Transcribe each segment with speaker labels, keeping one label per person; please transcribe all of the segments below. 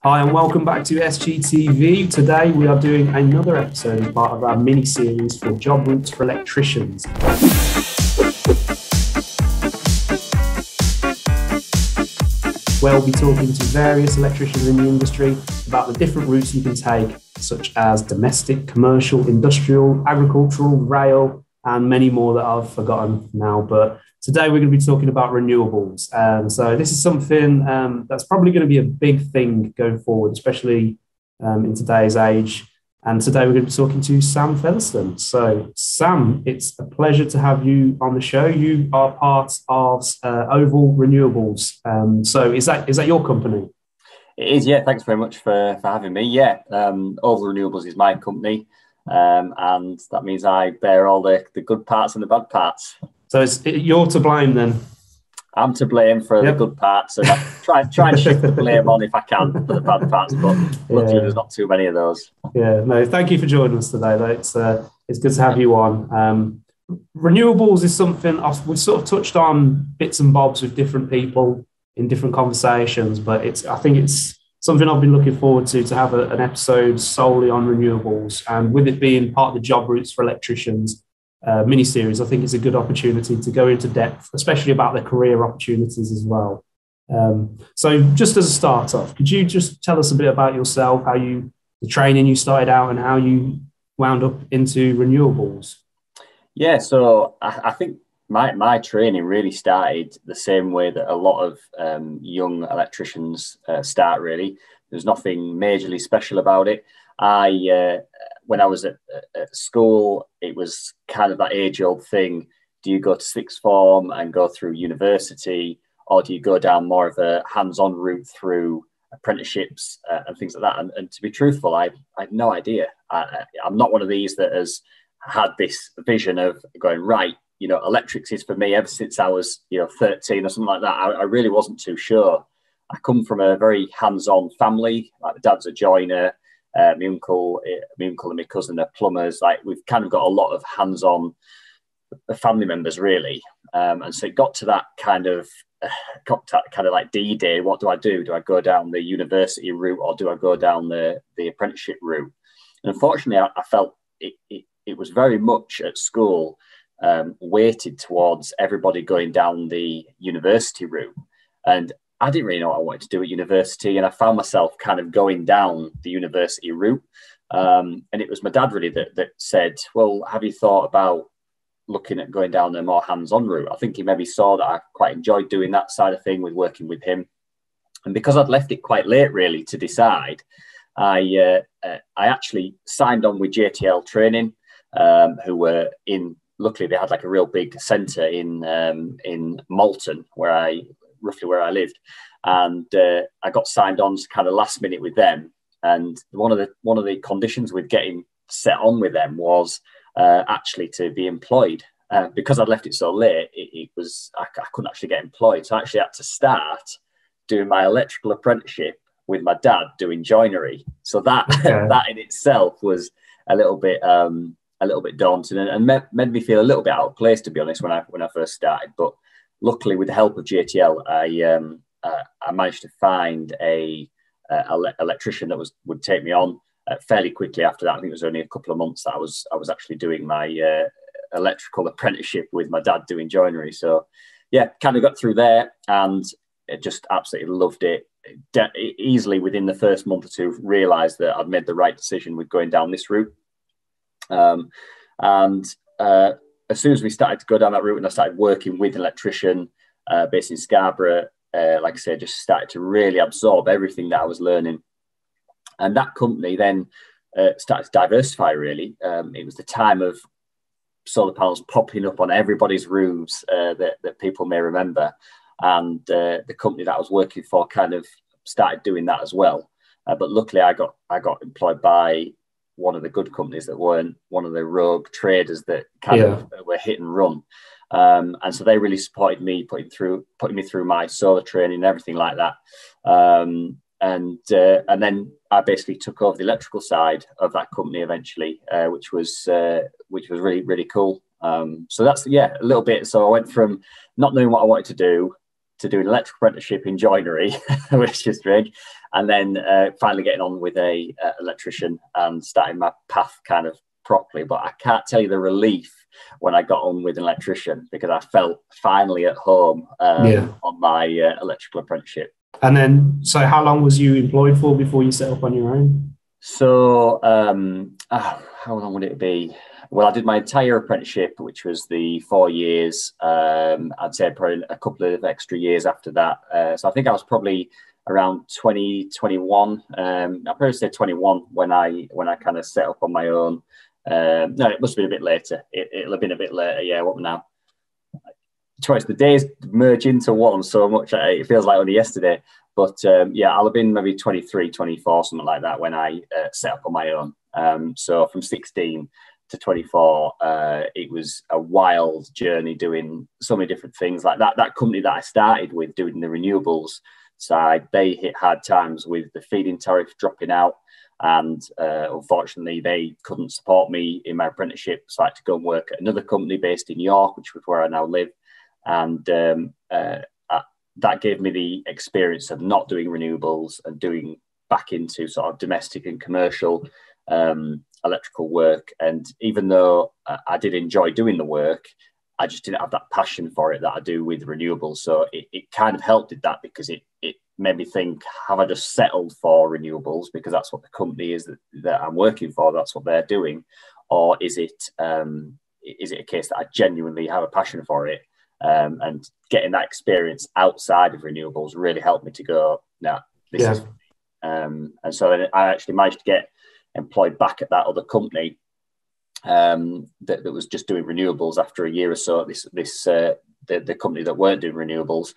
Speaker 1: Hi and welcome back to SGTV. Today we are doing another episode as part of our mini-series for Job Routes for Electricians. Where we'll be talking to various electricians in the industry about the different routes you can take, such as domestic, commercial, industrial, agricultural, rail, and many more that I've forgotten now. But today we're going to be talking about renewables. So this is something that's probably going to be a big thing going forward, especially in today's age. And today we're going to be talking to Sam Featherstone. So Sam, it's a pleasure to have you on the show. You are part of Oval Renewables. So is that your company?
Speaker 2: It is, yeah. Thanks very much for having me. Yeah, Oval Renewables is my company. And that means I bear all the good parts and the bad parts.
Speaker 1: So you're to blame then?
Speaker 2: I'm to blame for the good parts, and I try and shift the blame on if I can for the bad parts, but luckily there's not too many of those.
Speaker 1: Yeah, no, thank you for joining us today. It's good to have you on. Renewables is something we've sort of touched on bits and bobs with different people in different conversations, but I think it's something I've been looking forward to have an episode solely on renewables. And with it being part of the Job Routes for Electricians mini-series, I think it's a good opportunity to go into depth, especially about the career opportunities as well. So just as a start off, could you just tell us a bit about yourself, the training you started out and how you wound up into renewables?
Speaker 2: Yeah, so I think my training really started the same way that a lot of young electricians start, really. There's nothing majorly special about it. When I was at school, it was kind of that age-old thing. Do you go to sixth form and go through university, or do you go down more of a hands-on route through apprenticeships and things like that? And to be truthful, I had no idea. I'm not one of these that has had this vision of going, right, electrics is for me ever since I was, 13 or something like that. I really wasn't too sure. I come from a very hands-on family. Like, my dad's a joiner. My uncle and my cousin are plumbers. Like, we've kind of got a lot of hands-on family members, really. And so it got to that kind of like D-Day. What do I do? Do I go down the university route, or do I go down the apprenticeship route? And unfortunately, I felt it was very much at school weighted towards everybody going down the university route. And I didn't really know what I wanted to do at university, and I found myself kind of going down the university route. And it was my dad really that said, well, have you thought about looking at going down the more hands-on route? I think he maybe saw that I quite enjoyed doing that side of thing with working with him. And because I'd left it quite late really to decide, I actually signed on with JTL Training, who were luckily they had like a real big centre in Malton, roughly where I lived, and I got signed on kind of last minute with them. And one of the conditions with getting set on with them was actually to be employed. Because I'd left it so late, I couldn't actually get employed, so I actually had to start doing my electrical apprenticeship with my dad doing joinery. So that in itself was a little bit daunting and made me feel a little bit out of place, to be honest, when I first started. But luckily, with the help of JTL, I managed to find a electrician that would take me on fairly quickly after that. I think it was only a couple of months that I was actually doing my electrical apprenticeship with my dad doing joinery. So yeah, kind of got through there and just absolutely loved it. Easily within the first month or two, realised that I'd made the right decision with going down this route. As soon as we started to go down that route and I started working with an electrician based in Scarborough, like I said, just started to really absorb everything that I was learning. And that company then started to diversify, really. It was the time of solar panels popping up on everybody's roofs that people may remember. And the company that I was working for kind of started doing that as well. But luckily, I got employed by one of the good companies that weren't one of the rogue traders that kind of were hit and run. And so they really supported me, putting me through my solar training and everything like that. And then I basically took over the electrical side of that company eventually, which was really, really cool. So that's, a little bit. So I went from not knowing what I wanted to do an electrical apprenticeship in joinery, which is strange, and then finally getting on with a electrician and starting my path kind of properly. But I can't tell you the relief when I got on with an electrician, because I felt finally at home on my electrical apprenticeship.
Speaker 1: And then, so how long was you employed for before you set up on your own?
Speaker 2: So how long would it be? Well, I did my entire apprenticeship, which was the 4 years. I'd say probably a couple of extra years after that. So I think I was probably around 2021. I'd probably say 21 when I kind of set up on my own. No, it must have been a bit later. It'll have been a bit later. Yeah, what now? Twice the days merge into one so much. It feels like only yesterday. But yeah, I'll have been maybe 23, 24, something like that when I set up on my own. So from 16 to 24, it was a wild journey doing so many different things. Like that company that I started with doing the renewables side, they hit hard times with the feed-in tariff dropping out. And unfortunately, they couldn't support me in my apprenticeship. So I had to go and work at another company based in York, which was where I now live. And that gave me the experience of not doing renewables and doing back into sort of domestic and commercial electrical work. And even though I did enjoy doing the work, I just didn't have that passion for it that I do with renewables. So it kind of helped with that, because it made me think, have I just settled for renewables because that's what the company is that I'm working for, that's what they're doing? Or is it a case that I genuinely have a passion for it? And getting that experience outside of renewables really helped me to go, no, this is. And so then I actually managed to get employed back at that other company that was just doing renewables after a year or so. The company that weren't doing renewables,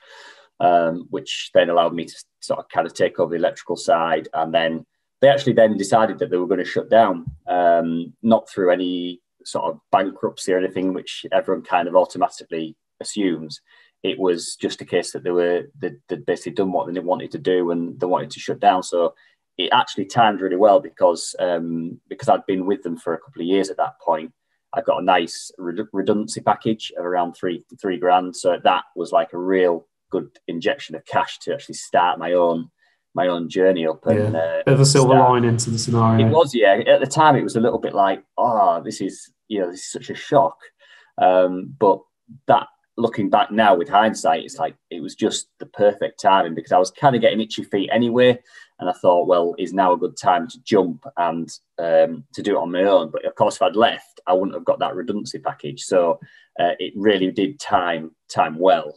Speaker 2: which then allowed me to sort of kind of take over the electrical side. And then they actually then decided that they were going to shut down, not through any sort of bankruptcy or anything, which everyone kind of automatically assumes. It was just a case that they'd basically done what they wanted to do and they wanted to shut down. So it actually timed really well, because I'd been with them for a couple of years at that point. I got a nice redundancy package of around three grand. So that was like a real good injection of cash to actually start my own journey up. And
Speaker 1: bit of a silver lining into the scenario.
Speaker 2: It was, yeah. At the time, it was a little bit like, this is such a shock. But that, looking back now with hindsight, it's like it was just the perfect timing, because I was kind of getting itchy feet anyway. And I thought, well, is now a good time to jump and to do it on my own? But of course, if I'd left, I wouldn't have got that redundancy package. So it really did time well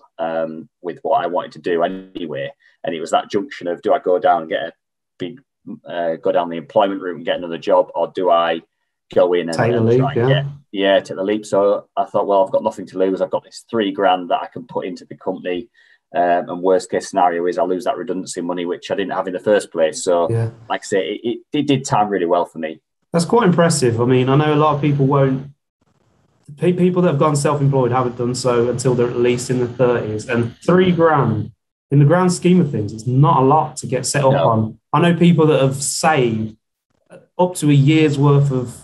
Speaker 2: with what I wanted to do anyway. And it was that junction of, do I go down and get go down the employment route and get another job, or do I go in and
Speaker 1: take the leap?
Speaker 2: Take the leap. So I thought, well, I've got nothing to lose. I've got this 3 grand that I can put into the company. And worst case scenario is I lose that redundancy money, which I didn't have in the first place. So, like I say, it did time really well for me.
Speaker 1: That's quite impressive. I mean, I know a lot of people won't. People that have gone self-employed haven't done so until they're at least in the 30s. And 3 grand, in the grand scheme of things, it's not a lot to get set up on. I know people that have saved up to a year's worth of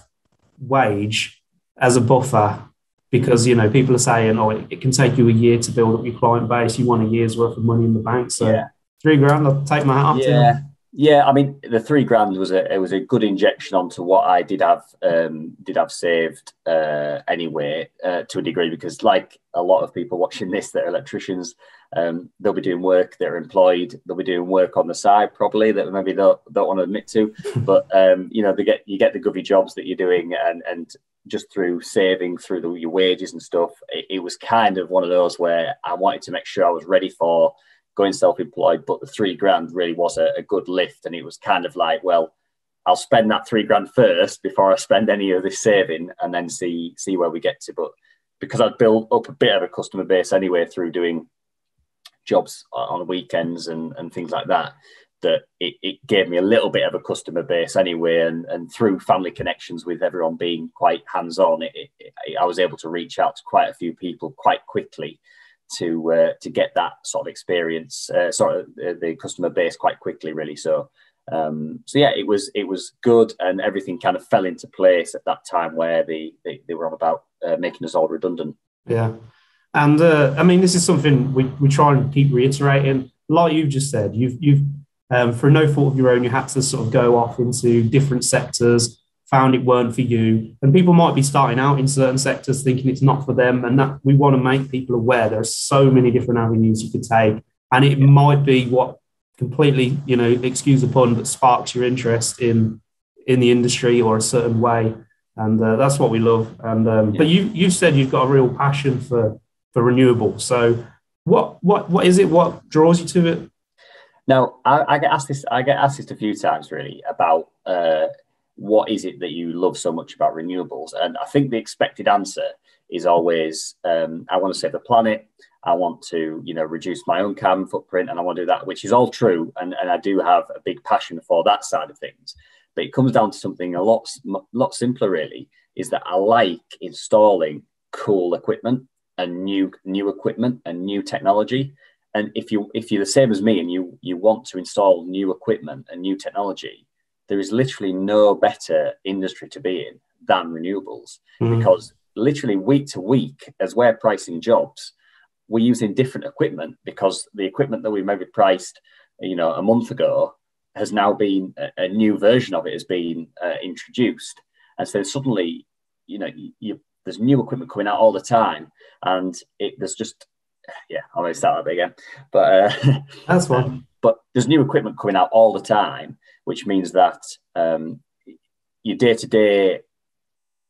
Speaker 1: wage as a buffer, because, people are saying, it can take you a year to build up your client base. You want a year's worth of money in the bank. So 3 grand, I'll take my hat off to you.
Speaker 2: Yeah, I mean, the 3 grand was a good injection onto what I did have saved anyway, to a degree, because like a lot of people watching this that are electricians, they'll be doing work, they're employed, they'll be doing work on the side probably that maybe they don't want to admit to, but you get the govy jobs that you're doing, and just through saving through your wages and stuff, it was kind of one of those where I wanted to make sure I was ready for going self-employed, but the 3 grand really was a good lift. And it was kind of like, well, I'll spend that 3 grand first before I spend any of this saving, and then see where we get to. But because I'd built up a bit of a customer base anyway through doing jobs on weekends and things like that, that it gave me a little bit of a customer base anyway. And through family connections with everyone being quite hands-on, I was able to reach out to quite a few people quite quickly to get that sort of experience, the customer base quite quickly, really. So yeah, it was good, and everything kind of fell into place at that time where they were on about making us all redundant.
Speaker 1: Yeah, and I mean, this is something we try and keep reiterating. Like you've just said, you've through no fault of your own, you had to sort of go off into different sectors, found it weren't for you. And people might be starting out in certain sectors thinking it's not for them. And that we want to make people aware there are so many different avenues you could take. And it might be what completely, excuse the pun, but sparks your interest in the industry or a certain way. And that's what we love. And but you've said you've got a real passion for renewables. So what is it? What draws you to it?
Speaker 2: Now, I get asked this. I get asked this a few times, really, about what is it that you love so much about renewables. And I think the expected answer is always, I want to save the planet. I want to, reduce my own carbon footprint, and I want to do that, which is all true. And I do have a big passion for that side of things. But it comes down to something a lot simpler, really, is that I like installing cool equipment and new equipment and new technology. And if you're the same as me and you want to install new equipment and new technology, there is literally no better industry to be in than renewables, because literally week to week, as we're pricing jobs, we're using different equipment, because the equipment that we maybe priced, a month ago has now been a new version of it has been introduced. And so suddenly, there's new equipment coming out all the time, and there's just, I'm going to start that again, but
Speaker 1: that's one.
Speaker 2: But there's new equipment coming out all the time, which means that your day-to-day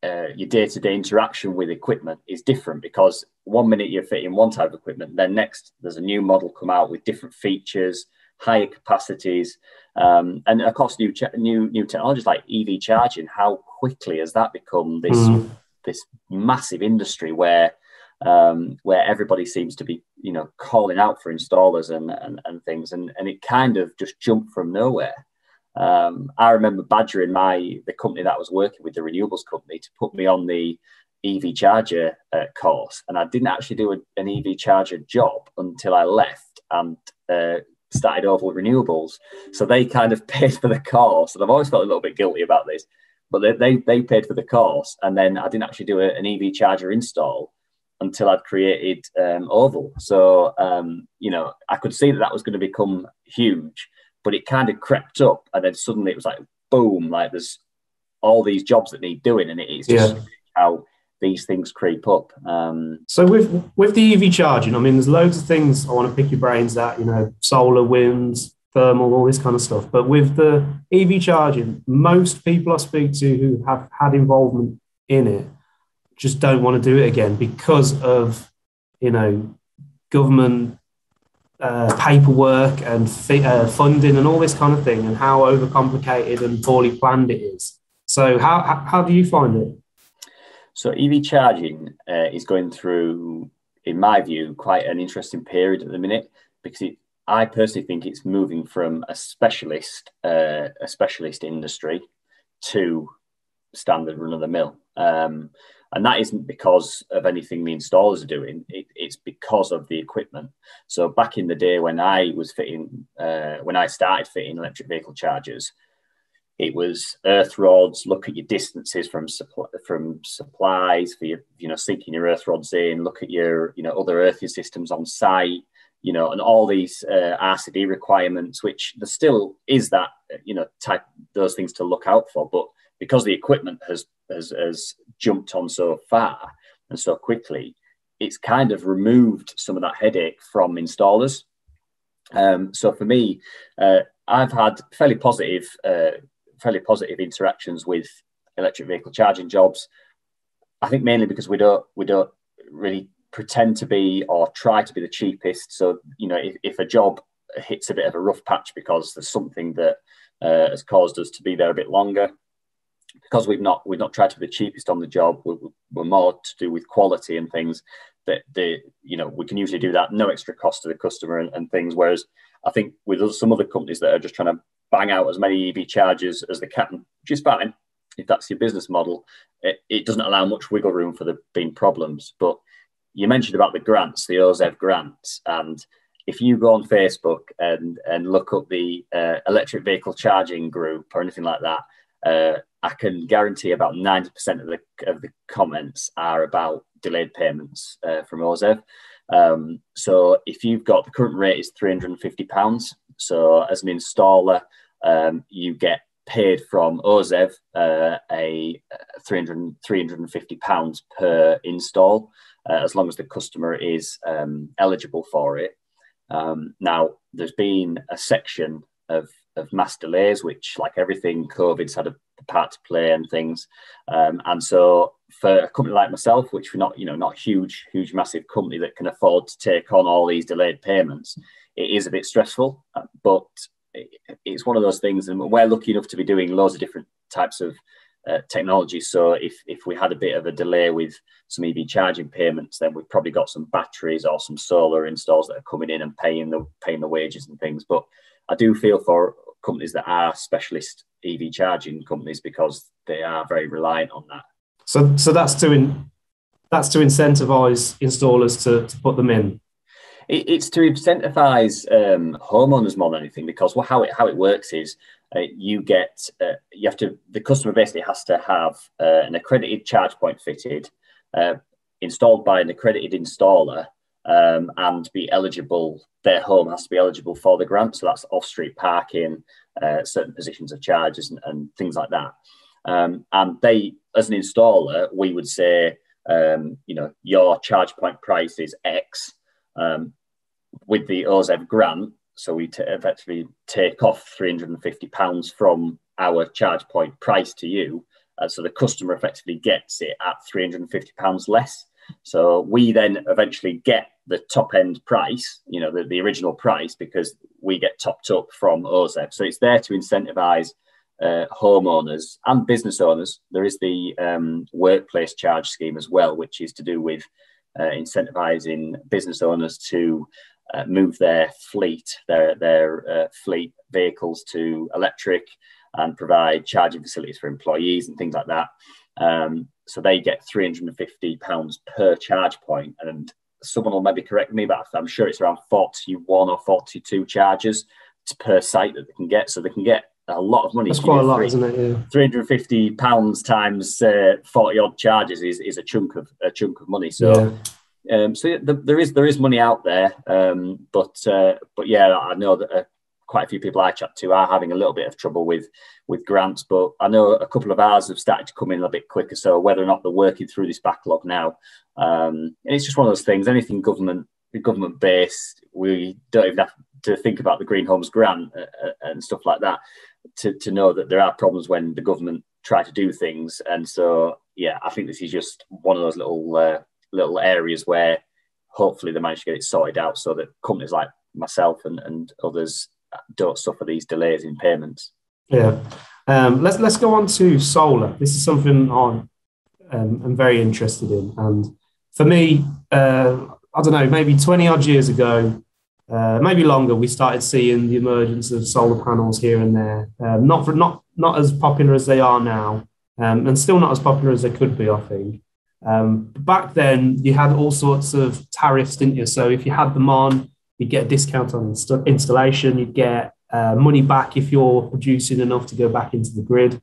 Speaker 2: interaction with equipment is different, because 1 minute you're fitting one type of equipment, then next there's a new model come out with different features, higher capacities, and of course new technologies like EV charging. How quickly has that become this massive industry where everybody seems to be calling out for installers and things, and it kind of just jumped from nowhere. I remember badgering the company that I was working with, the renewables company, to put me on the EV charger course, and I didn't actually do an EV charger job until I left and started Oval Renewables. So they kind of paid for the course, and I've always felt a little bit guilty about this, but they paid for the course, and then I didn't actually do an EV charger install until I'd created Oval. So I could see that was going to become huge, but it kind of crept up, and then suddenly it was like boom, like there's all these jobs that need doing, and it's just how these things creep up.
Speaker 1: So with the EV charging, I mean, there's loads of things I want to pick your brains at, solar, wind, thermal, all this kind of stuff. But with the EV charging, most people I speak to who have had involvement in it just don't want to do it again because of, government paperwork and funding and all this kind of thing, and how overcomplicated and poorly planned it is. So how do you find it?
Speaker 2: So EV charging is going through, in my view, quite an interesting period at the minute, because I personally think it's moving from a specialist industry to standard run of the mill. And that isn't because of anything the installers are doing. It's because of the equipment. So back in the day when I started fitting electric vehicle chargers, it was earth rods. Look at your distances from supplies for your, sinking your earth rods in. Look at your, other earthing systems on site, and all these RCD requirements, which there still is that, those things to look out for. But because the equipment has jumped on so far and so quickly, it's kind of removed some of that headache from installers. So for me, I've had fairly positive interactions with electric vehicle charging jobs. I think mainly because we don't really pretend to be or try to be the cheapest. So if a job hits a bit of a rough patch because there's something that has caused us to be there a bit longer, because we've not tried to be the cheapest on the job, we're more to do with quality and things that we can usually do that, no extra cost to the customer and things. Whereas I think with some other companies that are just trying to bang out as many EV chargers as they can, which is fine if that's your business model, it doesn't allow much wiggle room for there being problems. But you mentioned about the grants, the OZEV grants, and if you go on Facebook and look up the electric vehicle charging group or anything like that, I can guarantee about 90% of the comments are about delayed payments from OZEV. So if you've got, the current rate is £350 So as an installer, you get paid from OZEV a £350 per install, as long as the customer is eligible for it. Now, there's been a section of mass delays, which, like everything, COVID's had a part to play and things. And so for a company like myself, which we're not huge, massive company that can afford to take on all these delayed payments, it is a bit stressful, but it's one of those things, and we're lucky enough to be doing loads of different types of technology. So if we had a bit of a delay with some EV charging payments, then we've probably got some batteries or some solar installs that are coming in and paying the wages and things. But I do feel for companies that are specialist EV charging companies, because they are very reliant on that.
Speaker 1: So that's to incentivize installers to put them in.
Speaker 2: It's to incentivize homeowners more than anything, because how it works is the customer basically has to have an accredited charge point fitted, installed by an accredited installer, and be eligible. Their home has to be eligible for the grant. So that's off-street parking, certain positions of charges, and things like that. And they, as an installer, we would say, your charge point price is X. With the OZEV grant, so we effectively take off £350 from our charge point price to you, so the customer effectively gets it at £350 less. So we then eventually get the top end price, the original price, because we get topped up from OZEV. So it's there to incentivize homeowners and business owners. There is the workplace charge scheme as well, which is to do with incentivizing business owners to move their fleet vehicles to electric and provide charging facilities for employees and things like that. So they get £350 per charge point, and someone will maybe correct me, but I'm sure it's around 41 or 42 charges per site that they can get. So they can get a lot of money.
Speaker 1: That's quite a lot, isn't it? Yeah.
Speaker 2: £350 times 40 odd charges is a chunk of money. So. Yeah. So there is money out there, but yeah, I know that quite a few people I chat to are having a little bit of trouble with grants. But I know a couple of ours have started to come in a bit quicker. So whether or not they're working through this backlog now, and it's just one of those things. Anything government based, we don't even have to think about the Green Homes grant and stuff like that to know that there are problems when the government try to do things. And so yeah, I think this is just one of those little areas where hopefully they manage to get it sorted out, so that companies like myself and others don't suffer these delays in payments.
Speaker 1: Yeah. Let's go on to solar. This is something I'm very interested in. And for me, I don't know, maybe 20 odd years ago, maybe longer, we started seeing the emergence of solar panels here and there. Not as popular as they are now, and still not as popular as they could be, I think. Back then, you had all sorts of tariffs, didn't you? So if you had them on, you'd get a discount on installation, you'd get money back if you're producing enough to go back into the grid.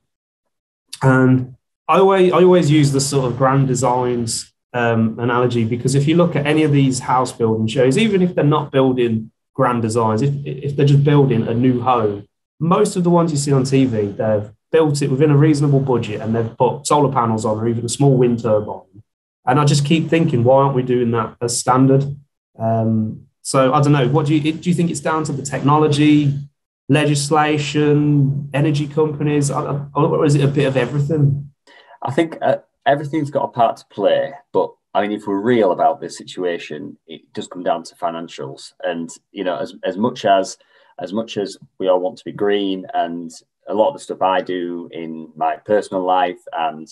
Speaker 1: And I always use the sort of grand designs analogy, because if you look at any of these house building shows, even if they're not building grand designs, if they're just building a new home, most of the ones you see on TV, they've built it within a reasonable budget and they've put solar panels on, or even a small wind turbine. And I just keep thinking, why aren't we doing that as standard? So I don't know. What do you think it's down to the technology, legislation, energy companies, or is it a bit of everything?
Speaker 2: I think everything's got a part to play, but I mean, if we're real about this situation, it does come down to financials. And as much as we all want to be green, and a lot of the stuff I do in my personal life and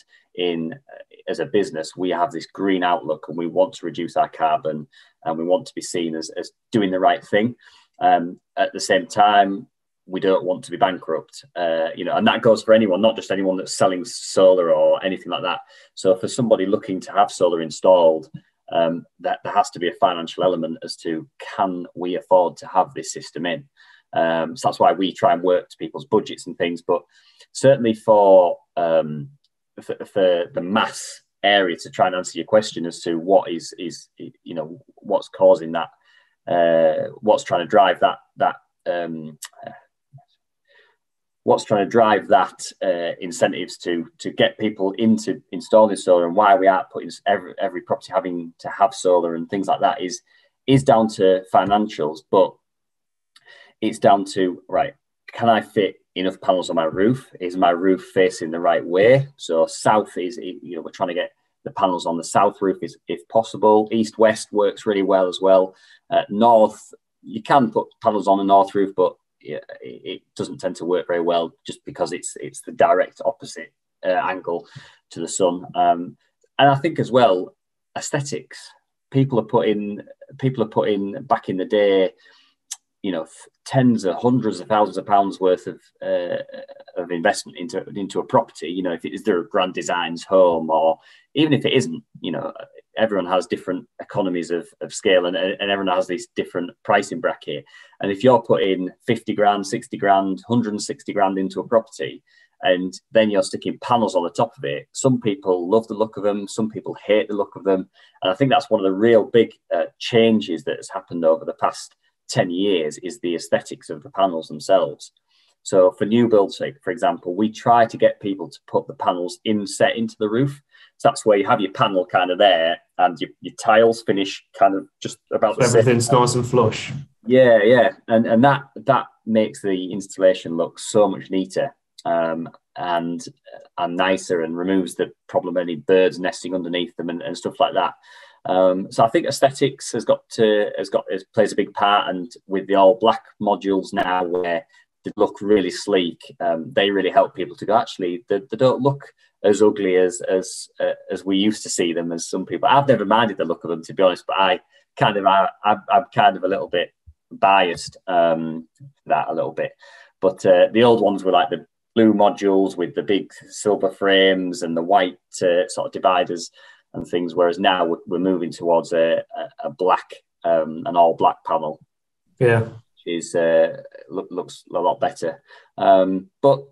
Speaker 2: as a business, we have this green outlook, and we want to reduce our carbon, and we want to be seen as doing the right thing. At the same time, we don't want to be bankrupt, and that goes for anyone, not just anyone that's selling solar or anything like that. So for somebody looking to have solar installed, that there has to be a financial element as to, can we afford to have this system in? So that's why we try and work to people's budgets and things. But certainly for the mass area, to try and answer your question as to what is what's causing that, what's trying to drive that what's trying to drive that incentives to get people into installing solar, and why we are putting every property having to have solar and things like that is down to financials, but it's down to, right, can I fit enough panels on my roof? Is my roof facing the right way? So south is, we're trying to get the panels on the south roof if possible. East west works really well as well. North, you can put panels on the north roof, but it doesn't tend to work very well just because it's the direct opposite angle to the sun. And I think as well, aesthetics. People are putting back in the day, tens of hundreds of thousands of pounds worth of investment into a property. If it is their grand designs home, or even if it isn't, everyone has different economies of scale, and everyone has this different pricing bracket. And if you're putting 50 grand, 60 grand, 160 grand into a property, and then you're sticking panels on the top of it, some people love the look of them, some people hate the look of them. And I think that's one of the real big changes that has happened over the past 10 years is the aesthetics of the panels themselves. So for new builds, for example, we try to get people to put the panels inset into the roof. So that's where you have your panel kind of there, and your tiles finish kind of just about the same.
Speaker 1: Everything's nice and flush.
Speaker 2: Yeah. And that makes the installation look so much neater and nicer, and removes the problem of any birds nesting underneath them and stuff like that. So I think aesthetics plays a big part, and with the all black modules now, where they look really sleek, they really help people to go, actually they don't look as ugly as we used to see them. As some people, I've never minded the look of them, to be honest, but I'm kind of a little bit biased that a little bit. But the old ones were like the blue modules with the big silver frames and the white sort of dividers and things, whereas now we're moving towards a black, an all black panel.
Speaker 1: Yeah,
Speaker 2: which is looks a lot better. But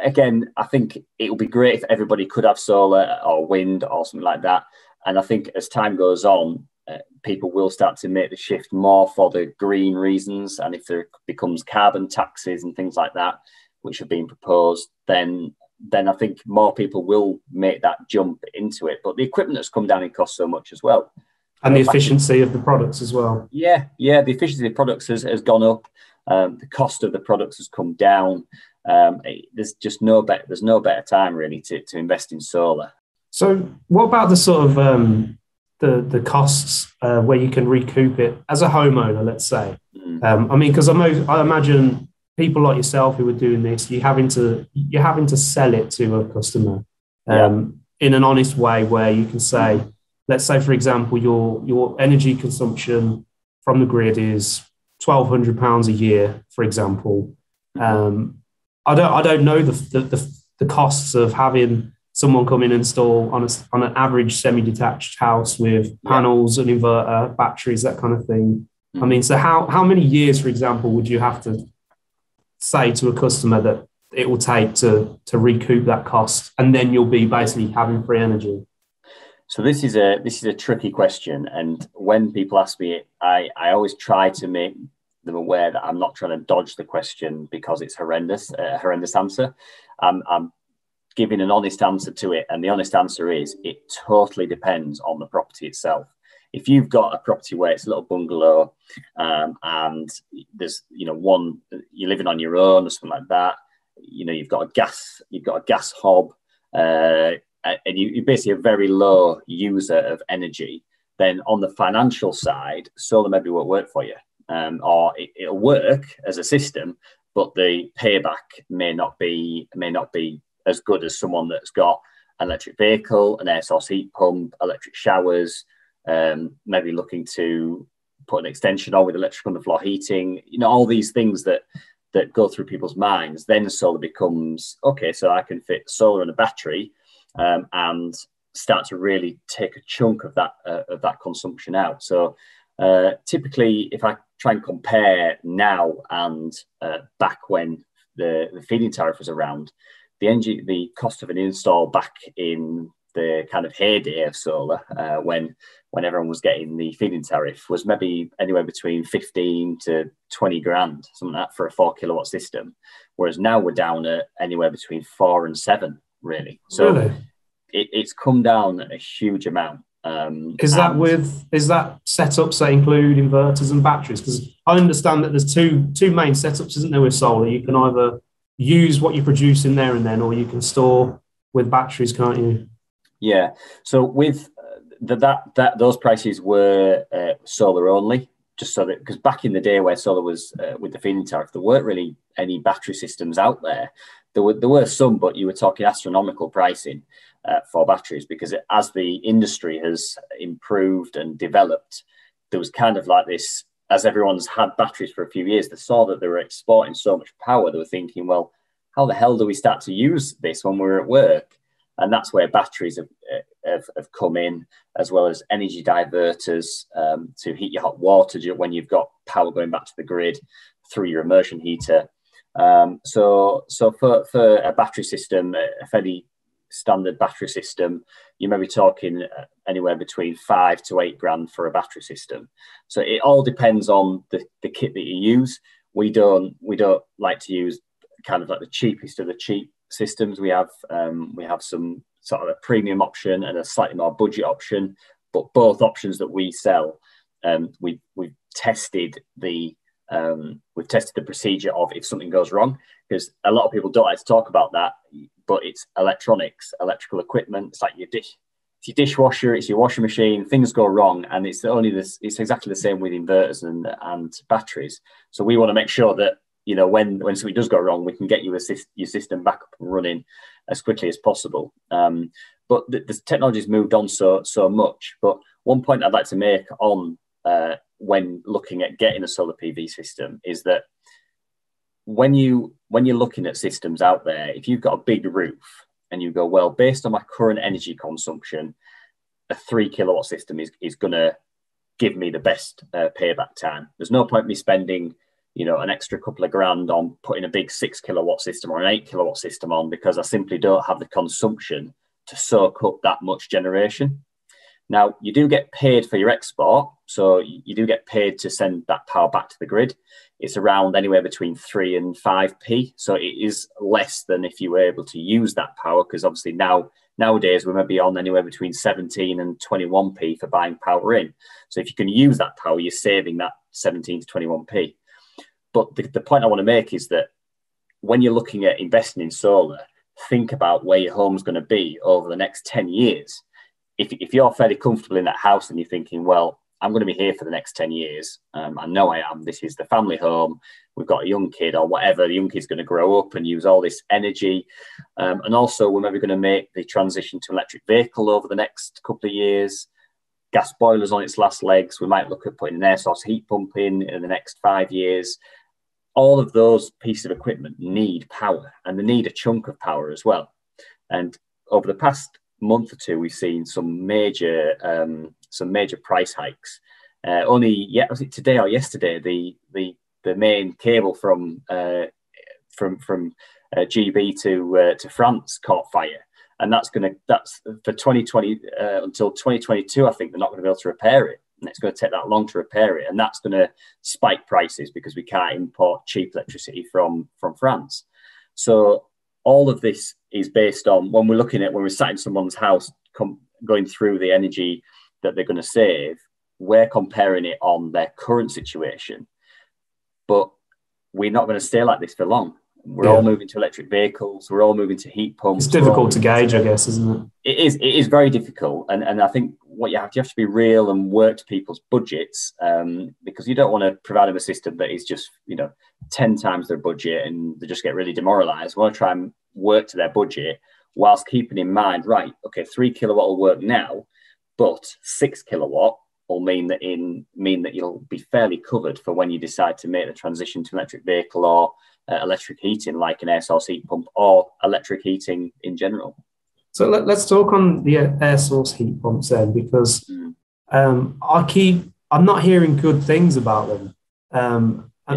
Speaker 2: again, I think it would be great if everybody could have solar or wind or something like that. And I think as time goes on, people will start to make the shift more for the green reasons. And if there becomes carbon taxes and things like that, which have been proposed, then I think more people will make that jump into it. But the equipment has come down in cost so much as well.
Speaker 1: And the efficiency of the products as well.
Speaker 2: Yeah, the efficiency of the products has gone up. The cost of the products has come down. There's just no better time really to invest in solar. So
Speaker 1: what about the sort of the costs where you can recoup it as a homeowner, let's say? I mean, because I imagine people like yourself who are doing this, you're having to sell it to a customer in an honest way, where you can say, let's say, for example, your energy consumption from the grid is £1,200 a year, for example. I don't know the costs of having someone come in and install on an average semi-detached house with panels, an inverter, batteries, that kind of thing. I mean, so how many years, for example, would you have to say to a customer that it will take to recoup that cost, and then you'll be basically having free energy?
Speaker 2: So this is a tricky question, and when people ask me it, I always try to make them aware that I'm not trying to dodge the question because it's a horrendous answer. I'm giving an honest answer to it, and the honest answer is it totally depends on the property itself. If you've got a property where it's a little bungalow and there's one, you're living on your own or something like that, you've got a gas hob, and you're basically a very low user of energy, then on the financial side, solar maybe won't work for you, or it'll work as a system, but the payback may not be as good as someone that's got an electric vehicle, an air source heat pump, electric showers, maybe looking to put an extension on with electric underfloor heating, all these things that go through people's minds. Then solar becomes, okay, so I can fit solar and a battery, and start to really take a chunk of that consumption out. So typically, if I try and compare now and back when the feed-in tariff was around, the cost of an install back in the kind of heyday of solar, when everyone was getting the feed-in tariff, was maybe anywhere between 15 to 20 grand, something like that, for a 4 kilowatt system. Whereas now we're down at anywhere between 4 and 7, really. So
Speaker 1: Really?
Speaker 2: It's come down a huge amount.
Speaker 1: Is that setups that include inverters and batteries? Because I understand that there's two main setups, isn't there, with solar? You can either use what you produce in there and then, or you can store with batteries, can't you?
Speaker 2: Yeah. So with those prices were solar only, just so that, because back in the day where solar was with the feed-in tariff, there weren't really any battery systems out there. There were some, but you were talking astronomical pricing for batteries, because as the industry has improved and developed, there was kind of like this, as everyone's had batteries for a few years, they saw that they were exporting so much power. They were thinking, well, how the hell do we start to use this when we're at work? And that's where batteries have come in, as well as energy diverters to heat your hot water when you've got power going back to the grid through your immersion heater. So for a battery system, a fairly standard battery system, you may be talking anywhere between 5 to 8 grand for a battery system. So it all depends on the kit that you use. We don't like to use kind of like the cheapest of the cheap systems. We have some sort of a premium option and a slightly more budget option, but both options that we sell, we've tested the procedure of if something goes wrong, because a lot of people don't like to talk about that, but it's electronics, electrical equipment. It's like it's your dishwasher, it's your washing machine. Things go wrong, and it's exactly the same with inverters and batteries. So we want to make sure that, you know, when something does go wrong, we can get your system back up and running as quickly as possible. But the technology's moved on so much. But one point I'd like to make on when looking at getting a solar PV system is that when you're looking at systems out there, if you've got a big roof and you go, well, based on my current energy consumption, a 3 kilowatt system is going to give me the best payback time. There's no point me spending, you know, an extra couple of grand on putting a big 6 kilowatt system or an 8 kilowatt system on, because I simply don't have the consumption to soak up that much generation. Now, you do get paid for your export, so you do get paid to send that power back to the grid. It's around anywhere between 3 and 5p, so it is less than if you were able to use that power, because obviously nowadays we may be on anywhere between 17 and 21p for buying power in. So if you can use that power, you're saving that 17 to 21p. But the point I want to make is that when you're looking at investing in solar, think about where your home's going to be over the next 10 years. If you're fairly comfortable in that house and you're thinking, well, I'm going to be here for the next 10 years. I know I am. This is the family home. We've got a young kid or whatever. The young kid's going to grow up and use all this energy. And also, we're maybe going to make the transition to electric vehicle over the next couple of years. Gas boilers on its last legs. We might look at putting an air source heat pump in the next 5 years. All of those pieces of equipment need power, and they need a chunk of power as well. And over the past month or two, we've seen some major price hikes. Was it today or yesterday? The main cable from GB to France caught fire, and that's for 2020 until 2022. I think they're not going to be able to repair it, and it's going to take that long to repair it, and that's going to spike prices because we can't import cheap electricity from France. So all of this is based on when we're sat in someone's house going through the energy that they're going to save, we're comparing it on their current situation. But we're not going to stay like this for long. We're all moving to electric vehicles. We're all moving to heat pumps.
Speaker 1: It's difficult to gauge, I guess, isn't it?
Speaker 2: It is very difficult. And I think what you have to be real and work to people's budgets, because you don't want to provide them a system that is just, 10 times their budget and they just get really demoralized. We want to try and work to their budget whilst keeping in mind, right, okay, 3 kilowatt will work now, but 6 kilowatt will mean that you'll be fairly covered for when you decide to make the transition to electric vehicle or electric heating, like an air source heat pump or electric heating in general.
Speaker 1: So let's talk on the air source heat pumps then, because I'm not hearing good things about them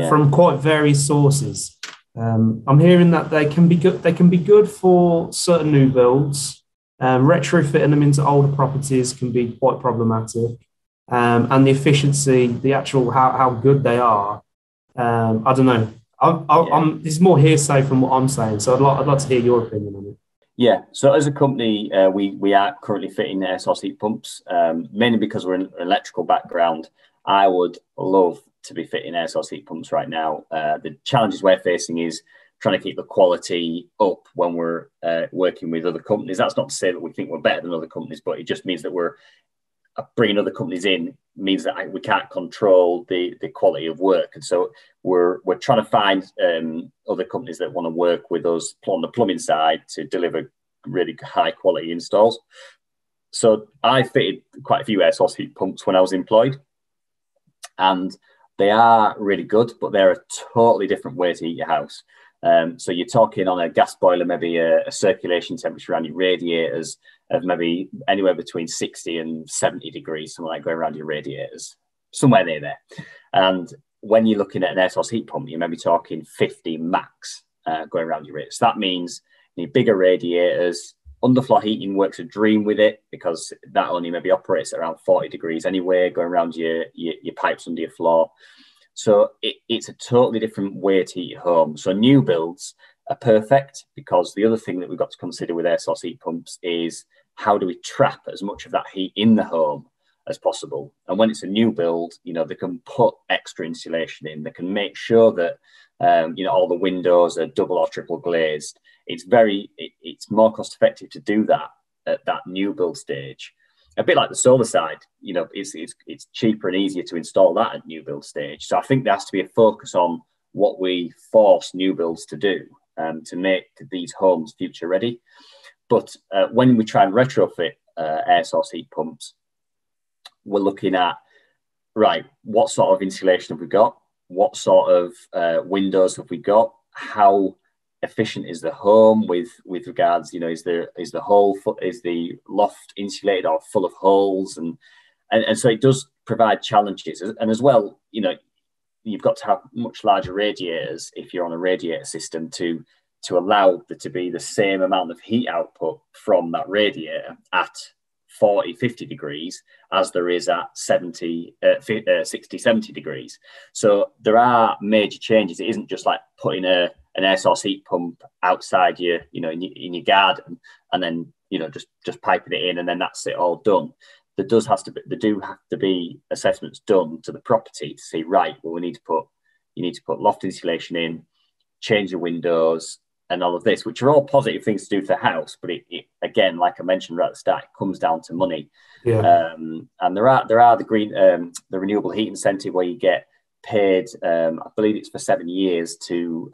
Speaker 1: from quite various sources. I'm hearing that they can be good. They can be good for certain new builds. Retrofitting them into older properties can be quite problematic. And the efficiency, the actual how good they are, I don't know. This is more hearsay from what I'm saying, so I'd like to hear your opinion on it.
Speaker 2: Yeah, so as a company, we are currently fitting air source heat pumps, mainly because we're in an electrical background. I would love to be fitting air source heat pumps right now. The challenges we're facing is trying to keep the quality up when we're working with other companies. That's not to say that we think we're better than other companies, but it just means that we're bringing other companies in means that we can't control the quality of work. And so we're trying to find other companies that want to work with us on the plumbing side to deliver really high quality installs. So I fitted quite a few air source heat pumps when I was employed, and they are really good, but they're a totally different way to heat your house. So you're talking on a gas boiler, maybe a circulation temperature around your radiators of maybe anywhere between 60 and 70 degrees, something like going around your radiators, somewhere near there. And when you're looking at an air source heat pump, you're maybe talking 50 max going around your radiators. So that means you need bigger radiators. Underfloor heating works a dream with it because that only maybe operates at around 40 degrees anyway, going around your pipes under your floor. So it's a totally different way to heat your home. So new builds are perfect because the other thing that we've got to consider with air source heat pumps is how do we trap as much of that heat in the home as possible. And when it's a new build, they can put extra insulation in. They can make sure that all the windows are double or triple glazed. It's more cost effective to do that at that new build stage. A bit like the solar side, it's cheaper and easier to install that at new build stage. So I think there has to be a focus on what we force new builds to do to make these homes future ready. But when we try and retrofit air source heat pumps, we're looking at, right, what sort of insulation have we got? What sort of windows have we got? How efficient is the home with regards, is the loft insulated or full of holes? And so it does provide challenges. And as well, you've got to have much larger radiators if you're on a radiator system to allow there to be the same amount of heat output from that radiator at 40, 50 degrees as there is at 60, 70 degrees. So there are major changes. It isn't just like putting an air source heat pump outside in your garden and then, just piping it in and then that's it all done. There do have to be assessments done to the property to see, right, well, you need to put loft insulation in, change the windows, and all of this, which are all positive things to do for the house. But it again, like I mentioned right at the start, it comes down to money.
Speaker 1: Yeah.
Speaker 2: And there are the renewable heat incentive where you get paid, I believe it's for 7 years to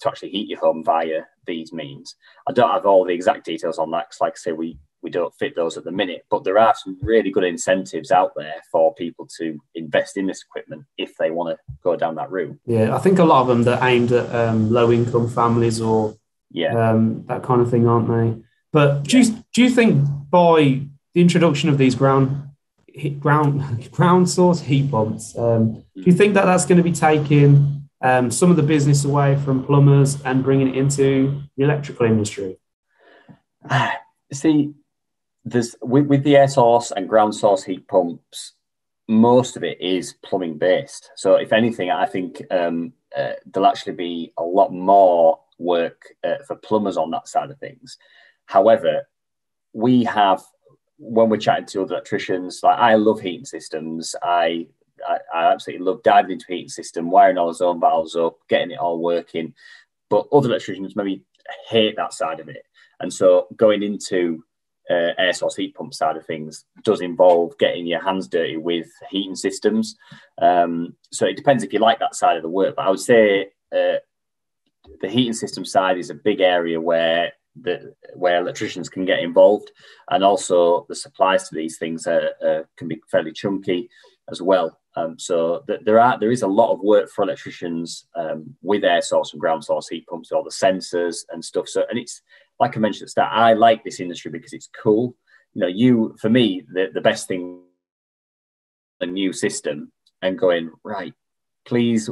Speaker 2: actually heat your home via these means. I don't have all the exact details on that because, like I say, we don't fit those at the minute, but there are some really good incentives out there for people to invest in this equipment if they want to go down that route.
Speaker 1: Yeah, I think a lot of them they're aimed at low-income families or that kind of thing, aren't they? But do you think by the introduction of these ground source heat pumps, do you think that that's going to be taking some of the business away from plumbers and bringing it into the electrical industry?
Speaker 2: See, there's with the air source and ground source heat pumps, most of it is plumbing based. So if anything, I think there'll actually be a lot more work for plumbers on that side of things. However, when we're chatting to other electricians, like I love heating systems. I absolutely love diving into a heating system, wiring all the zone valves up, getting it all working. But other electricians maybe hate that side of it. And so going into air source heat pump side of things does involve getting your hands dirty with heating systems. So it depends if you like that side of the work. But I would say the heating system side is a big area where electricians can get involved, and also the supplies to these things can be fairly chunky as well. So there is a lot of work for electricians with air source and ground source heat pumps, all the sensors and stuff. So, and it's like I mentioned at the start, I like this industry because it's cool. For me, the best thing, a new system and going, right, please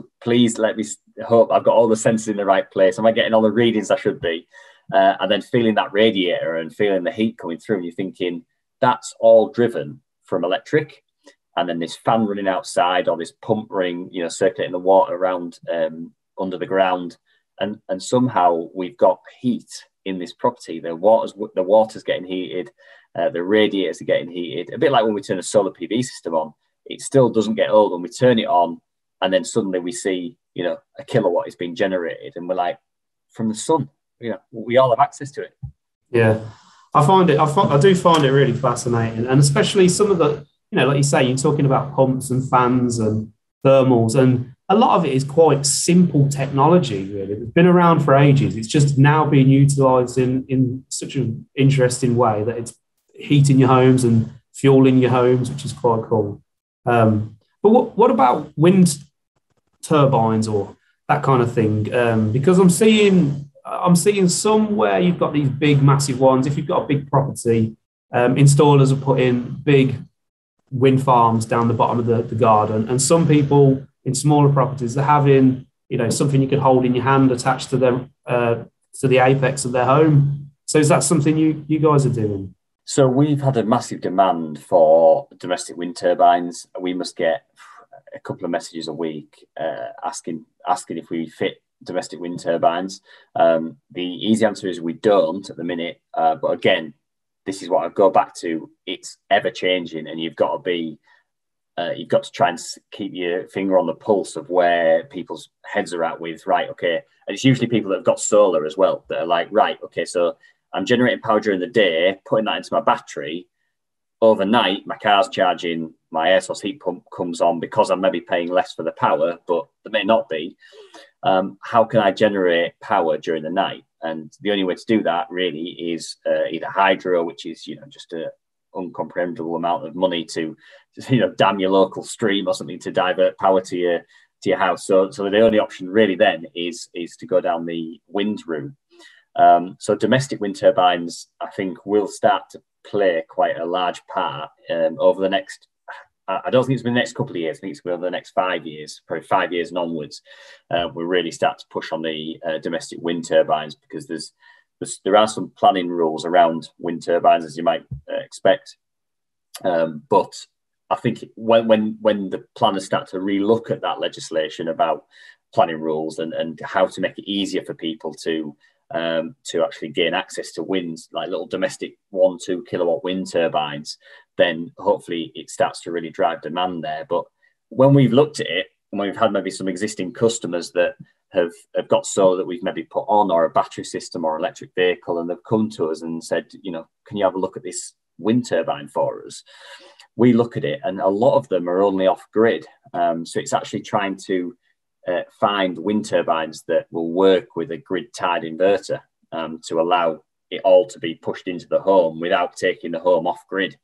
Speaker 2: let me hope I've got all the sensors in the right place. Am I getting all the readings I should be? and then feeling that radiator and feeling the heat coming through, and you're thinking that's all driven from electric. And then this fan running outside, or this pump running, circulating the water around under the ground, and somehow we've got heat in this property. The water's getting heated, the radiators are getting heated. A bit like when we turn a solar PV system on, it still doesn't get old when we turn it on, and then suddenly we see, a kilowatt is being generated, and we're like, from the sun, we all have access to it.
Speaker 1: Yeah, I do find it really fascinating, and especially some of the, like you say, you're talking about pumps and fans and thermals, and a lot of it is quite simple technology, really. It's been around for ages. It's just now being utilised in such an interesting way that it's heating your homes and fueling your homes, which is quite cool. But what about wind turbines or that kind of thing? Because I'm seeing somewhere you've got these big, massive ones. If you've got a big property, installers are putting big wind farms down the bottom of the garden, and some people in smaller properties are having something you could hold in your hand attached to them to the apex of their home. So is that something you guys are doing?
Speaker 2: So we've had a massive demand for domestic wind turbines. We must get a couple of messages a week asking if we fit domestic wind turbines. The easy answer is we don't at the minute, but again, this is what I go back to. It's ever changing, and you've got to try and keep your finger on the pulse of where people's heads are at with, right, okay. And it's usually people that have got solar as well that are like, right, okay, so I'm generating power during the day, putting that into my battery. Overnight, my car's charging, my air source heat pump comes on because I'm maybe paying less for the power, but there may not be. How can I generate power during the night? And the only way to do that really is either hydro, which is just a uncomprehendable amount of money to dam your local stream or something to divert power to your house. So the only option really then is to go down the wind route. So domestic wind turbines, I think, will start to play quite a large part over the next. I don't think it's been the next couple of years. I think it's been over the next 5 years, probably 5 years and onwards. We really start to push on the domestic wind turbines, because there are some planning rules around wind turbines, as you might expect. But I think when the planners start to relook at that legislation about planning rules and how to make it easier for people to actually gain access to winds, like little domestic 1-2 kilowatt wind turbines, then hopefully it starts to really drive demand there. But when we've looked at it, and we've had maybe some existing customers that have got solar that we've maybe put on, or a battery system or electric vehicle, and they've come to us and said, can you have a look at this wind turbine for us? We look at it, and a lot of them are only off grid. So it's actually trying to find wind turbines that will work with a grid tied inverter to allow it all to be pushed into the home without taking the home off grid,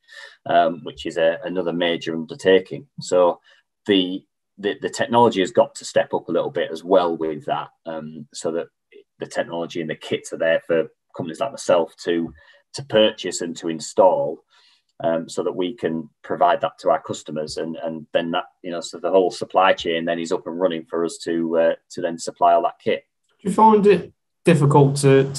Speaker 2: which is another major undertaking. So the technology has got to step up a little bit as well with that, so that the technology and the kits are there for companies like myself to purchase and to install, so that we can provide that to our customers, and then that, so the whole supply chain then is up and running for us to then supply all that kit.
Speaker 1: Do you find it difficult to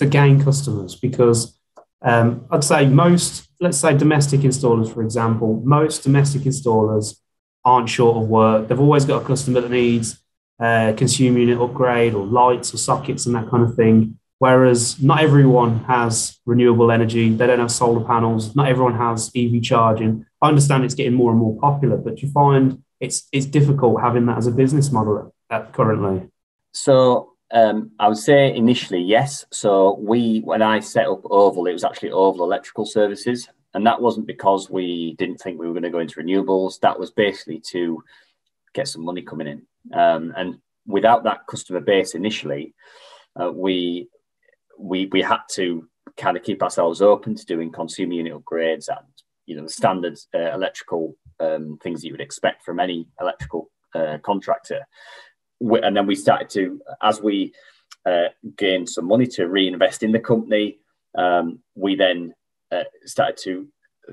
Speaker 1: gain customers? Because I'd say let's say domestic installers, for example, most domestic installers aren't short of work. They've always got a customer that needs consumer unit upgrade or lights or sockets and that kind of thing. Whereas not everyone has renewable energy. They don't have solar panels. Not everyone has EV charging. I understand it's getting more and more popular, but do you find it's difficult having that as a business model currently?
Speaker 2: So I would say initially, yes. So when I set up Oval, it was actually Oval Electrical Services. And that wasn't because we didn't think we were going to go into renewables. That was basically to get some money coming in. And without that customer base initially, we had to kind of keep ourselves open to doing consumer unit upgrades and the standard electrical things that you would expect from any electrical contractor. And then we started to, as we gained some money to reinvest in the company, we then started to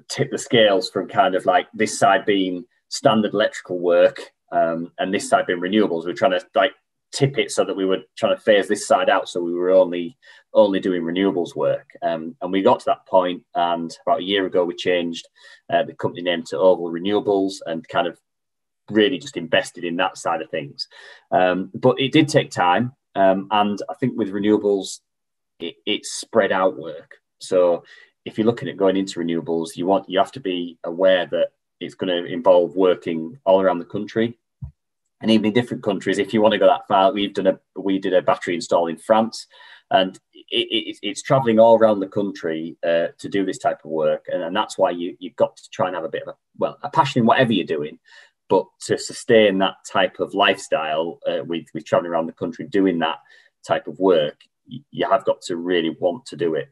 Speaker 2: tip the scales from kind of like this side being standard electrical work and this side being renewables. We're trying to tip it so that we were trying to phase this side out, so we were only doing renewables work. And we got to that point, and about a year ago we changed the company name to Oval Renewables and kind of really just invested in that side of things. But it did take time, and I think with renewables, it's spread out work. So if you're looking at going into renewables, you have to be aware that it's going to involve working all around the country, and even in different countries. If you want to go that far, we did a battery install in France, and it's traveling all around the country to do this type of work, and that's why you've got to try and have a bit of a passion in whatever you're doing. But to sustain that type of lifestyle with traveling around the country doing that type of work, you have got to really want to do it,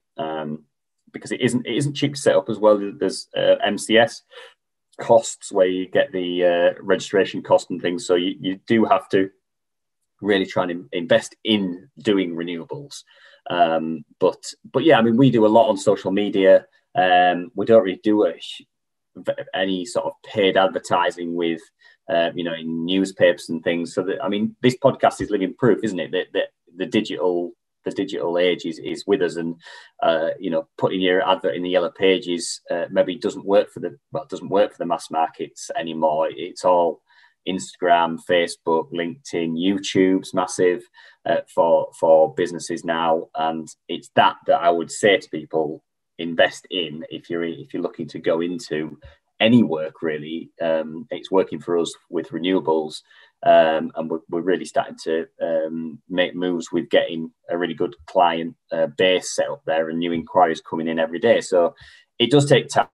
Speaker 2: because it isn't cheap to set up as well. There's MCS costs where you get the registration cost and things, so you do have to really try and invest in doing renewables. But yeah, I mean, we do a lot on social media. We don't really do any sort of paid advertising with in newspapers and things. So that, I mean, this podcast is living proof, isn't it, that the digital age is with us, and putting your advert in the yellow pages maybe doesn't work for the mass markets anymore. It's all Instagram, Facebook, LinkedIn, YouTube's massive for businesses now, and it's that I would say to people, invest in if you're looking to go into any work really. It's working for us with renewables. And we're really starting to make moves with getting a really good client base set up there and new inquiries coming in every day. So it does take time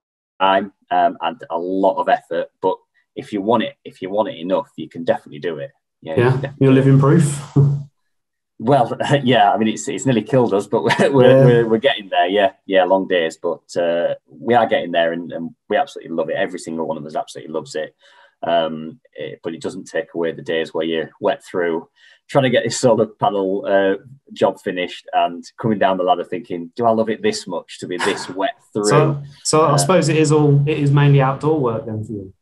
Speaker 2: and a lot of effort, but if you want it enough, you can definitely do it.
Speaker 1: Yeah, you're living proof.
Speaker 2: Well, yeah, I mean, it's nearly killed us, but we're getting there. Yeah, long days, but we are getting there, and we absolutely love it. Every single one of us absolutely loves it. But it doesn't take away the days where you're wet through trying to get this solar panel job finished and coming down the ladder thinking, do I love it this much to be this wet through?
Speaker 1: So I suppose it is mainly outdoor work then for you.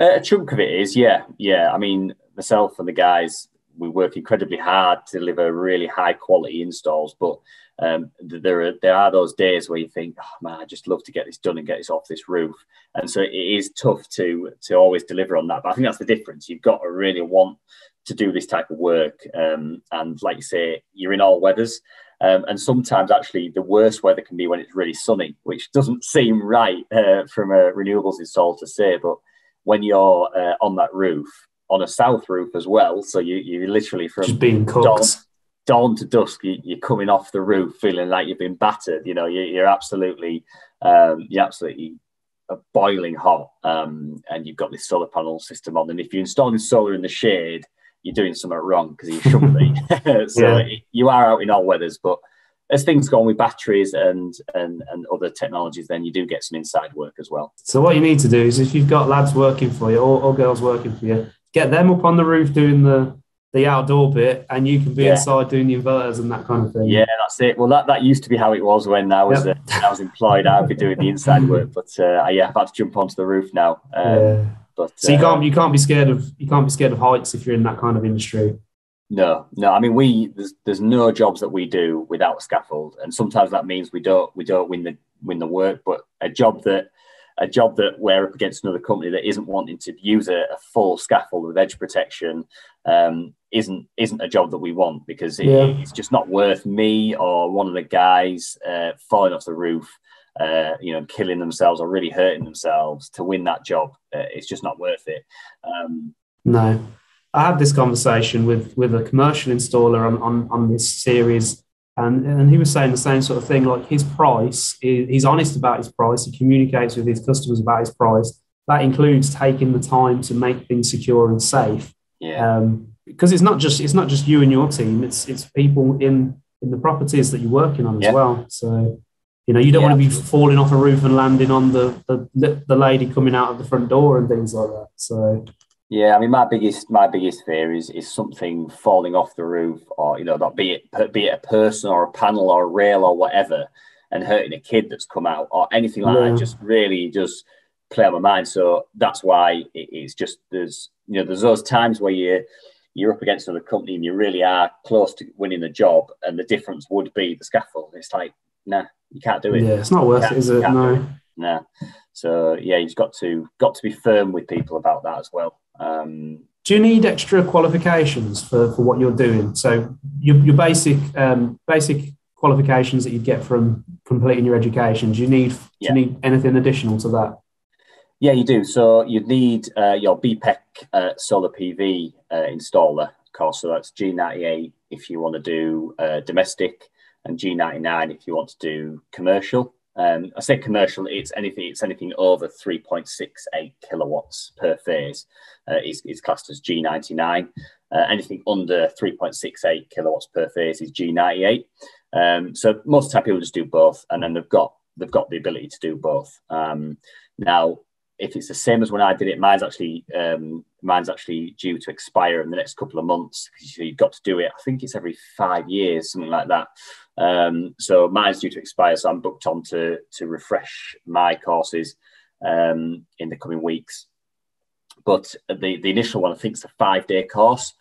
Speaker 2: A chunk of it is, yeah. I mean, myself and the guys, we work incredibly hard to deliver really high quality installs, but there are those days where you think, oh man, I just love to get this done and get this off this roof. And so it is tough to always deliver on that. But I think that's the difference. You've got to really want to do this type of work. And like you say, you're in all weathers. And sometimes actually the worst weather can be when it's really sunny, which doesn't seem right from a renewables install to say. But when you're on that roof, on a south roof as well, so you literally from
Speaker 1: just being cooked.
Speaker 2: Dawn to dusk, you're coming off the roof feeling like you've been battered. You're absolutely boiling hot, and you've got this solar panel system on. And if you're installing solar in the shade, you're doing something wrong because you shouldn't be. So you are out in all weathers. But as things go on with batteries and other technologies, then you do get some inside work as well.
Speaker 1: So what you need to do is, if you've got lads working for you or girls working for you, get them up on the roof doing the outdoor bit, and you can be inside doing the inverters and that kind of thing. Yeah,
Speaker 2: that's it. Well, that used to be how it was when I was employed. I'd be doing the inside work, but I've had to jump onto the roof now. But
Speaker 1: so you can't be scared of heights if you're in that kind of industry.
Speaker 2: No. I mean, there's no jobs that we do without a scaffold, and sometimes that means we don't win the work. But a job that we're up against another company that isn't wanting to use a full scaffold with edge protection isn't a job that we want, because it's just not worth me or one of the guys falling off the roof, killing themselves or really hurting themselves to win that job. It's just not worth it.
Speaker 1: No. I had this conversation with a commercial installer on this series, and he was saying the same sort of thing. Like, his price, he's honest about his price. He communicates with his customers about his price. That includes taking the time to make things secure and safe.
Speaker 2: Yeah.
Speaker 1: Because it's not just you and your team. It's people in the properties that you're working on as well. So you don't want to be falling off a roof and landing on the lady coming out of the front door and things like that. So.
Speaker 2: Yeah, I mean, my biggest fear is something falling off the roof, or not be it a person or a panel or a rail or whatever, and hurting a kid that's come out or anything like that. Just really play on my mind. So that's why it's just there's those times where you're up against another company and you really are close to winning the job, and the difference would be the scaffold. It's like, nah, you can't do it.
Speaker 1: Yeah, it's not worth it, is it? No.
Speaker 2: No. So yeah, you've got to be firm with people about that as well.
Speaker 1: Do you need extra qualifications for what you're doing? So your basic qualifications that you get from completing your education. Do you need anything additional to that?
Speaker 2: Yeah, you do. So you'd need your BPEC solar PV installer course. So that's G98 if you want to do domestic, and G99 if you want to do commercial. I say commercial, it's anything over 3.68 kilowatts per phase is classed as G99. Anything under 3.68 kilowatts per phase is G98. So most of the time people just do both, and then they've got the ability to do both. Now, if it's the same as when I did it, mine's actually due to expire in the next couple of months. You've got to do it. I think it's every 5 years, something like that. So mine's due to expire, so I'm booked on to refresh my courses in the coming weeks. But the initial one, I think, is a 5-day course.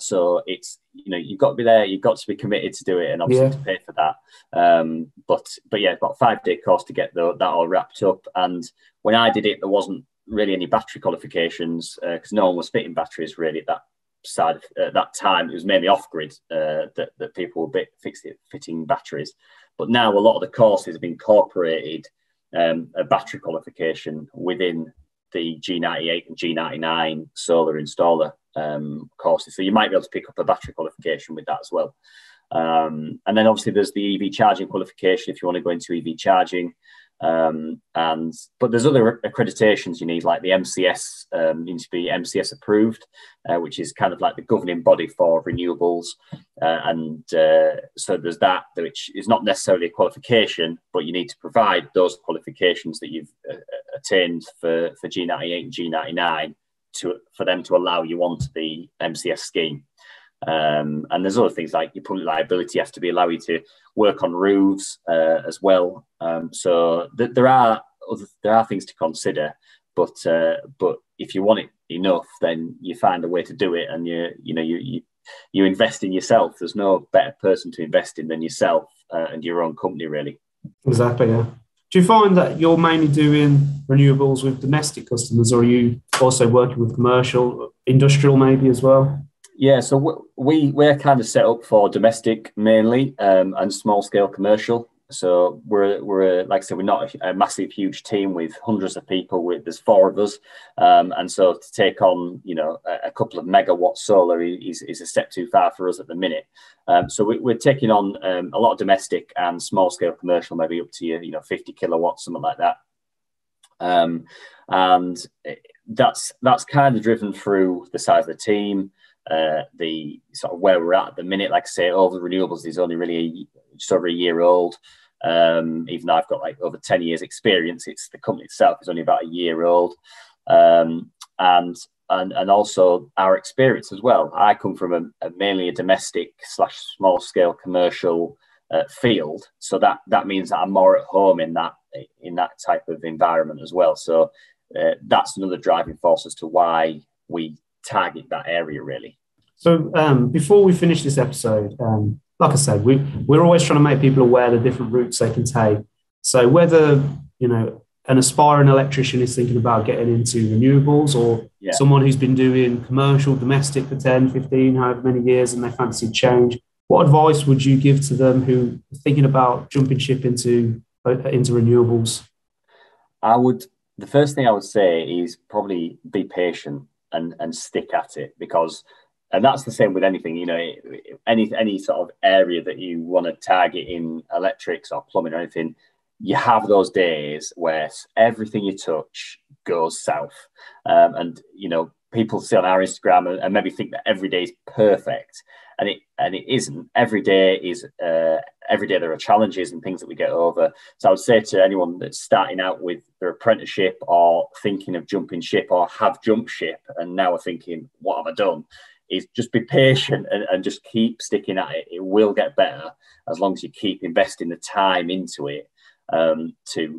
Speaker 2: So it's, you've got to be there, you've got to be committed to do it, and obviously to pay for that. But yeah, about a 5-day course to get that all wrapped up. And when I did it, there wasn't really any battery qualifications because no one was fitting batteries really at that side at that time. It was mainly off-grid that people were fitting batteries. But now a lot of the courses have incorporated a battery qualification within the G98 and G99 solar installer courses. So you might be able to pick up a battery qualification with that as well. And then obviously there's the EV charging qualification if you want to go into EV charging. But there's other accreditations you need, like the MCS, needs to be MCS approved, which is kind of like the governing body for renewables. So there's that, which is not necessarily a qualification, but you need to provide those qualifications that you've attained for G98 and G99 for them to allow you onto the MCS scheme. And there's other things like your public liability has to be allow you to work on roofs as well. So there are things to consider, but if you want it enough, then you find a way to do it, and you invest in yourself. There's no better person to invest in than yourself and your own company, really.
Speaker 1: Exactly. Yeah. Do you find that you're mainly doing renewables with domestic customers, or are you also working with commercial, industrial, maybe as well?
Speaker 2: Yeah, so we're kind of set up for domestic mainly and small scale commercial. So we're like I said, we're not a massive, huge team with hundreds of people. There's 4 of us, and so to take on a couple of megawatt solar is a step too far for us at the minute. So we're taking on a lot of domestic and small scale commercial, maybe up to 50 kilowatts, something like that. And that's kind of driven through the size of the team. The sort of where we're at the minute, like I say, Oval Renewables is only really just over a year old. Even though I've got like over 10 years experience, it's the company itself is only about a year old. And also our experience as well. I come from mainly a domestic / small scale commercial field, so that means that I'm more at home in that type of environment as well. So that's another driving force as to why we target that area, really.
Speaker 1: So before we finish this episode, like I said, we're always trying to make people aware of the different routes they can take. So whether an aspiring electrician is thinking about getting into renewables, or someone who's been doing commercial, domestic for 10, 15, however many years, and they fancy change, what advice would you give to them who are thinking about jumping ship into renewables?
Speaker 2: The first thing I would say is probably be patient and stick at it, and that's the same with anything, any sort of area that you want to target in electrics or plumbing or anything. You have those days where everything you touch goes south, and people see on our Instagram and maybe think that every day is perfect, and it isn't. Every day there are challenges and things that we get over. So I would say to anyone that's starting out with their apprenticeship or thinking of jumping ship or have jumped ship and now are thinking, what have I done? Is just be patient and just keep sticking at it. It will get better as long as you keep investing the time into it, to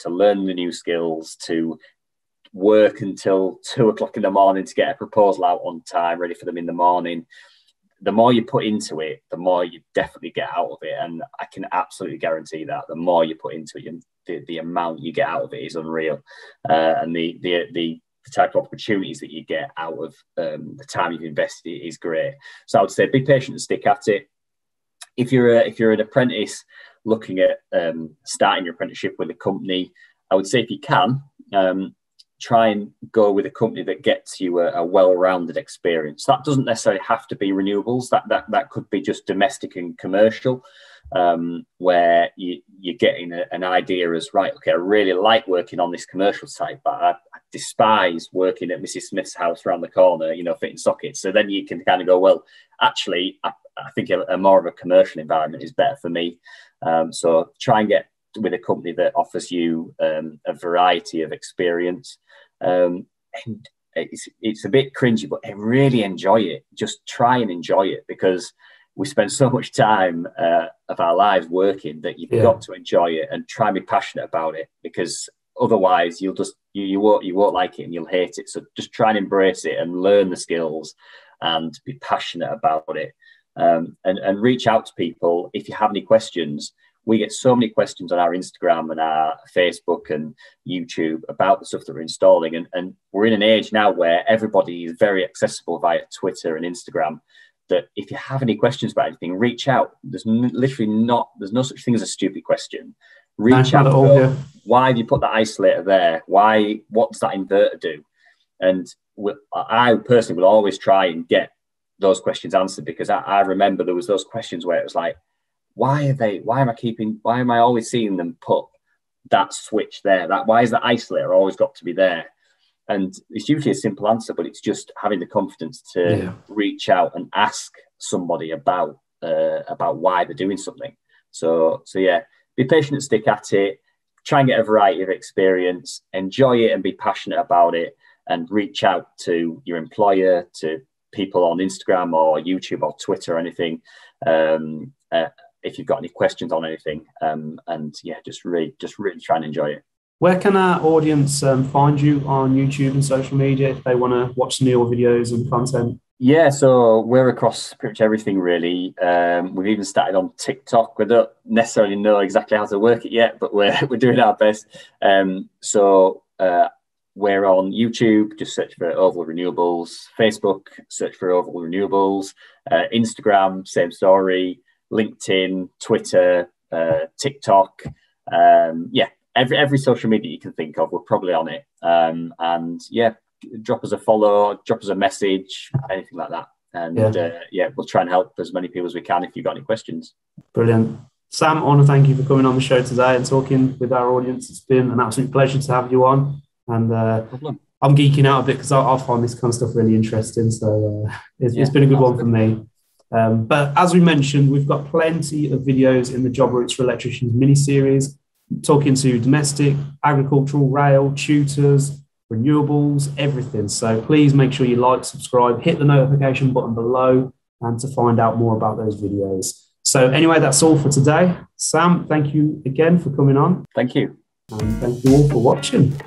Speaker 2: learn the new skills, to work until 2 o'clock in the morning to get a proposal out on time, ready for them in the morning. The more you put into it, the more you definitely get out of it. And I can absolutely guarantee that the more you put into it, the amount you get out of it is unreal. And the type of opportunities that you get out of the time you've invested is great. So I would say be patient and stick at it. If you're an apprentice looking at starting your apprenticeship with a company, I would say if you can, try and go with a company that gets you a well-rounded experience. That doesn't necessarily have to be renewables. That could be just domestic and commercial, where you're getting an idea as, right, okay, I really like working on this commercial side, but I despise working at Mrs. Smith's house around the corner, fitting sockets. So then you can kind of go, well, actually, I think a more of a commercial environment is better for me. So try and get with a company that offers you a variety of experience. And it's a bit cringy, but I really enjoy it. Just try and enjoy it, because we spend so much time of our lives working that you've got to enjoy it and try and be passionate about it, because otherwise you won't like it and you'll hate it. So just try and embrace it and learn the skills and be passionate about it, and reach out to people if you have any questions. We get so many questions on our Instagram and our Facebook and YouTube about the stuff that we're installing. And we're in an age now where everybody is very accessible via Twitter and Instagram, that if you have any questions about anything, reach out. There's no such thing as a stupid question. Reach out. Why have you put that isolator there? What does that inverter do? And I personally will always try and get those questions answered, because I remember there was those questions where it was like, why am I always seeing them put that switch there? Why is that isolator always got to be there? And it's usually a simple answer, but it's just having the confidence to reach out and ask somebody about why they're doing something. So yeah, be patient and stick at it. Try and get a variety of experience, enjoy it and be passionate about it, and reach out to your employer, to people on Instagram or YouTube or Twitter or anything. If you've got any questions on anything, and yeah, just really try and enjoy it.
Speaker 1: Where can our audience find you on YouTube and social media if they want to watch some of your videos and content?
Speaker 2: Yeah, so we're across pretty much everything, really. We've even started on TikTok. We don't necessarily know exactly how to work it yet, but we're doing our best. So we're on YouTube, just search for Oval Renewables. Facebook, search for Oval Renewables. Instagram, same story. LinkedIn, Twitter, TikTok, every social media you can think of, we're probably on it. And yeah, drop us a follow, drop us a message, anything like that. And we'll try and help as many people as we can if you've got any questions.
Speaker 1: Brilliant. Sam, I want to thank you for coming on the show today and talking with our audience. It's been an absolute pleasure to have you on. And I'm geeking out a bit because I find this kind of stuff really interesting. So it's been a good one for me. But as we mentioned, we've got plenty of videos in the Job Routes for Electricians mini-series, talking to domestic, agricultural, rail, tutors, renewables, everything. So please make sure you like, subscribe, hit the notification button below, and to find out more about those videos. So anyway, that's all for today. Sam, thank you again for coming on.
Speaker 2: Thank you.
Speaker 1: And thank you all for watching.